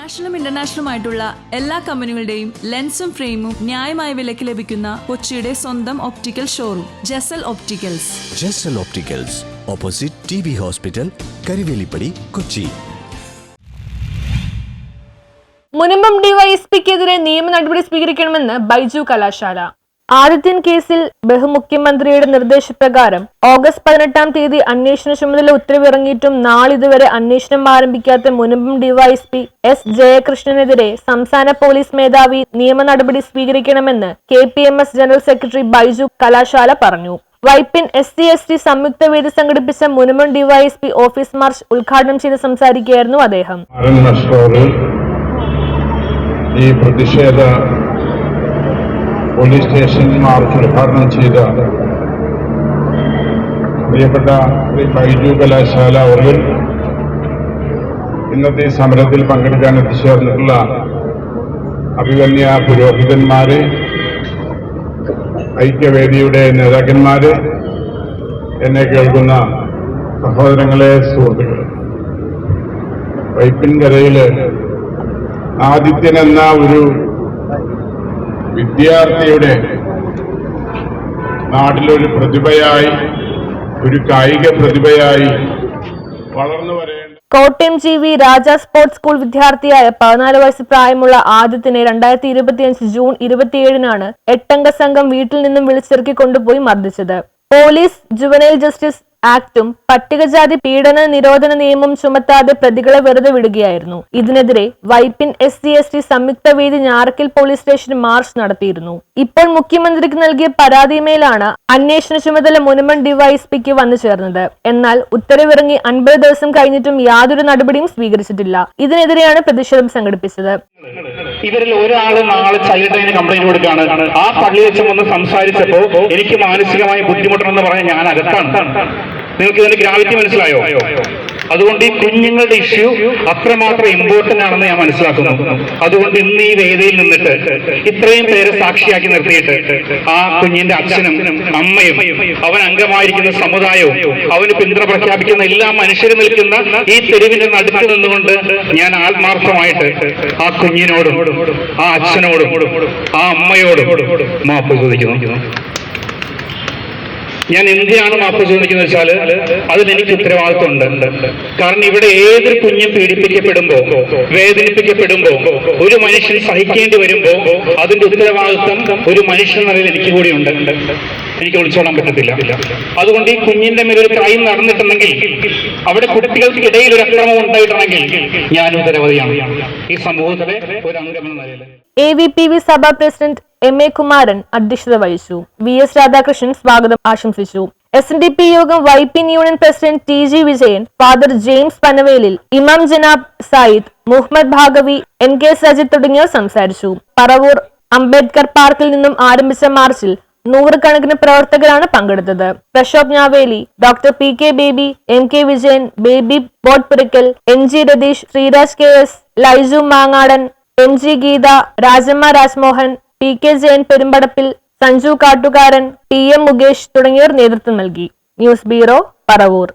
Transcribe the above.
നാഷണലും ഇന്റർനാഷണലുമായിട്ടുള്ള എല്ലാ കമ്പനികളുടെയും ലെൻസും ഫ്രെയിമും ന്യായമായ വിലയ്ക്ക് ലഭിക്കുന്ന കൊച്ചിയുടെ സ്വന്തം optical showroom Jesal Opticals. Jesal Opticals, opposite TB Hospital, Karivelippady, Kochi. Munambam ഡിവൈഎസ്പിക്കെതിരെ നിയമ നടപടി സ്വീകരിക്കണമെന്ന് ബൈജു കലാശാല. ആദിത്യൻ കേസിൽ ബഹുമുഖ്യമന്ത്രിയുടെ നിർദ്ദേശപ്രകാരം ഓഗസ്റ്റ് 18-ാം തീയതി അന്വേഷണ ചുമതല ഉത്തരവിറങ്ങിയിട്ടും നാളിതുവരെ അന്വേഷണം ആരംഭിക്കാത്ത മുനമ്പം ഡിവൈഎസ്പി S. ജയകൃഷ്ണനെതിരെ സംസ്ഥാന പോലീസ് മേധാവി നിയമ നടപടി സ്വീകരിക്കണമെന്ന് KPMS ജനറൽ സെക്രട്ടറി ബൈജു കലാശാല പറഞ്ഞു. വൈപ്പിൻ SC/ST സംയുക്ത വേദി സംഘടിപ്പിച്ച മുനമ്പം ഡിവൈഎസ്പി ഓഫീസ് മാർച്ച് ഉദ്ഘാടനം ചെയ്ത് സംസാരിക്കുകയായിരുന്നു അദ്ദേഹം. ഈ പ്രതിഷേധ പോലീസ് സ്റ്റേഷൻ മാർച്ച് ഉദ്ഘാടനം ചെയ്ത പ്രിയപ്പെട്ട ശ്രീ ബൈജു കലാശാല അവർ ഇന്നത്തെ സമരത്തിൽ പങ്കെടുക്കാൻ എത്തിച്ചേർന്നിട്ടുള്ള അഭിവന്യ പുരോഹിതന്മാര്, ഐക്യവേദിയുടെ നേതാക്കന്മാര്, എന്നെ കേൾക്കുന്ന സഹോദരങ്ങളെ, സുഹൃത്തുക്കളെ, വൈപ്പിൻകരയില് ആദിത്യൻ എന്ന ഒരു വിദ്യാർത്ഥിയുടെ നാട്ടിലൊരു പ്രതിഭയായി, ഒരു കായിക പ്രതിഭയായി വളർന്നു വരേണ്ട കോട്ടയം GV രാജ സ്പോർട്സ് സ്കൂൾ വിദ്യാർത്ഥിയായ 14 വയസ്സ് പ്രായമുള്ള ആദിത്യനെ 2025 ജൂൺ 27-നാണ് 8-അംഗ സംഘം വീട്ടിൽ നിന്നും വിളിച്ചിറക്കി കൊണ്ടുപോയി മർദ്ദിച്ചത്. പോലീസ് ജുവനൈൽ ജസ്റ്റിസ് ആക്ടും പട്ടികജാതി പീഡന നിരോധന നിയമം ചുമത്താതെ പ്രതികളെ വെറുതെ വിടുകയായിരുന്നു. ഇതിനെതിരെ വൈപ്പിൻ SC/ST സംയുക്ത വേദി ഞാറക്കൽ പോലീസ് സ്റ്റേഷൻ മാർച്ച് നടത്തിയിരുന്നു. ഇപ്പോൾ മുഖ്യമന്ത്രിക്ക് നൽകിയ പരാതിമേലാണ് അന്വേഷണ ചുമതല മുനമ്പം ഡിവൈഎസ്പിക്ക് വന്നു ചേർന്നത്. എന്നാൽ ഉത്തരവിറങ്ങി 50 ദിവസം കഴിഞ്ഞിട്ടും യാതൊരു നടപടിയും സ്വീകരിച്ചിട്ടില്ല. ഇതിനെതിരെയാണ് പ്രതിഷേധം സംഘടിപ്പിച്ചത്. ഇവരിൽ ഒരാള് നാളെ ചൈൽഡ് ലൈന് കംപ്ലൈന്റ് കൊടുക്കുകയാണ്. ആ പള്ളി വെച്ച് വന്ന് സംസാരിച്ചപ്പോ എനിക്ക് മാനസികമായി ബുദ്ധിമുട്ടുണ്ടെന്ന് പറഞ്ഞാൽ ഞാൻ അകത്താണ്. നിങ്ങൾക്ക് ഇതിന്റെ ഗ്രാവിറ്റി മനസ്സിലായോ? അതുകൊണ്ട് ഈ കുഞ്ഞുങ്ങളുടെ ഇഷ്യൂ അത്രമാത്രം ഇമ്പോർട്ടന്റ് ആണെന്ന് ഞാൻ മനസ്സിലാക്കുന്നു. അതുകൊണ്ട് ഇന്ന് ഈ വേദിയിൽ നിന്നിട്ട് ഇത്രയും പേരെ സാക്ഷിയാക്കി നിർത്തിയിട്ട് ആ കുഞ്ഞിന്റെ അച്ഛനും അമ്മയും അവൻ അംഗമായിരിക്കുന്ന സമുദായവും അവന് പിന്തുണ പ്രഖ്യാപിക്കുന്ന എല്ലാ മനുഷ്യരും നിൽക്കുന്ന ഈ തെരുവിന്റെ നടുക്ക് നിന്നുകൊണ്ട് ഞാൻ ആത്മാർത്ഥമായിട്ട് ആ കുഞ്ഞിനോടും ആ അച്ഛനോടും ആ അമ്മയോടും മാപ്പ് ചോദിക്കുന്നു. ഞാൻ എന്തിനാണ് മാപ്പ് ചോദിക്കുന്നത് വെച്ചാൽ അതിനെനിക്ക് ഉത്തരവാദിത്വമുണ്ട്. കാരണം ഇവിടെ ഏതൊരു കുഞ്ഞും പീഡിപ്പിക്കപ്പെടുമ്പോ, വേദനിപ്പിക്കപ്പെടുമ്പോ, ഒരു മനുഷ്യൻ സഹിക്കേണ്ടി വരുമ്പോ അതിന്റെ ഉത്തരവാദിത്വം ഒരു മനുഷ്യൻ നിലയിൽ എനിക്ക് കൂടി ഉണ്ട്. എനിക്ക് ഒളിച്ചോടാൻ പറ്റത്തില്ല. അതുകൊണ്ട് ഈ കുഞ്ഞിന്റെ മേലൊരു ക്രൈം നടന്നിട്ടുണ്ടെങ്കിൽ, അവിടെ കുട്ടികൾക്കിടയിൽ ഒരു അക്രമം ഉണ്ടായിട്ടുണ്ടെങ്കിൽ ഞാൻ ഉത്തരവാദിയാണ് ഈ സമൂഹത്തിലെ ഒരു അംഗമെന്ന നിലയിൽ. AVPV സഭാ പ്രസിഡന്റ് MA കുമാരൻ അധ്യക്ഷത വഹിച്ചു. VS രാധാകൃഷ്ണൻ സ്വാഗതം ആശംസിച്ചു. SNDP Yogam Vypin Union president TG Vijayan, Father James Panavelil, ഇമാം ജനാബ് സായിദ്, മുഹമ്മദ് ഭാഗവി, NK സജിത് തുടങ്ങിയവർ സംസാരിച്ചു. പറവൂർ അംബേദ്കർ പാർക്കിൽ നിന്നും ആരംഭിച്ച മാർച്ചിൽ 100 കണക്കിന് പ്രവർത്തകരാണ് പങ്കെടുത്തത്. Prashobh Njaveli, doctor PK Baby, MK Vijayan, Baby Bottpurackal, NG Ratheesh, Sreeraj KS, Laiju Mangadan, MG Geetha, Rajamma Rajmohan, PK Jayan Perumpadappil, Sanju Kattukaran, TM Mukesh തുടങ്ങിയവർ നേതൃത്വം നൽകി. News bureau, Paravur.